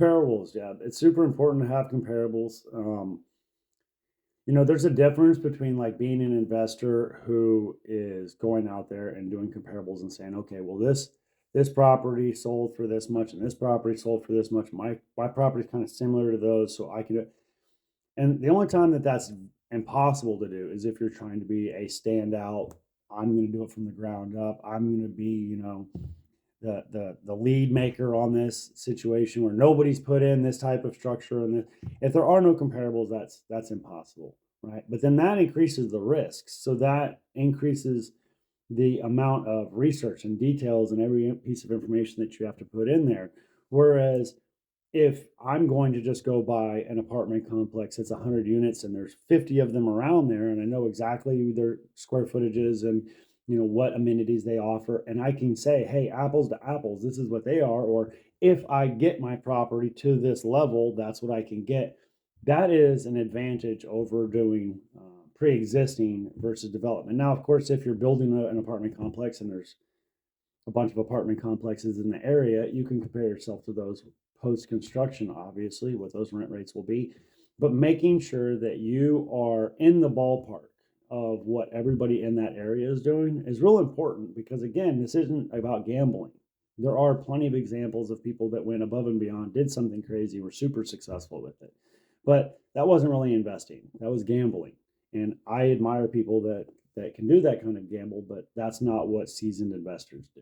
Comparables, yeah, it's super important to have comparables. There's a difference between like being an investor who is going out there and doing comparables and saying, okay, well this property sold for this much and this property sold for this much. My property is kind of similar to those, so I can do it. And the only time that that's impossible to do is if you're trying to be a standout. I'm going to do it from the ground up. I'm going to be, the lead maker on this situation where nobody's put in this type of structure. And if there are no comparables, that's impossible, right? But then that increases the risks. So that increases the amount of research and details and every piece of information that you have to put in there. Whereas if I'm going to just go buy an apartment complex, it's 100 units and there's 50 of them around there, and I know exactly their square footages and what amenities they offer, and I can say, hey, apples to apples, this is what they are. Or if I get my property to this level, that's what I can get. That is an advantage over doing pre-existing versus development. Now, of course, if you're building an apartment complex and there's a bunch of apartment complexes in the area, you can compare yourself to those post-construction, obviously, what those rent rates will be, but making sure that you are in the ballpark of what everybody in that area is doing is real important, because again, this isn't about gambling. There are plenty of examples of people that went above and beyond, did something crazy, were super successful with it, but that wasn't really investing, that was gambling. And I admire people that can do that kind of gamble, but that's not what seasoned investors do.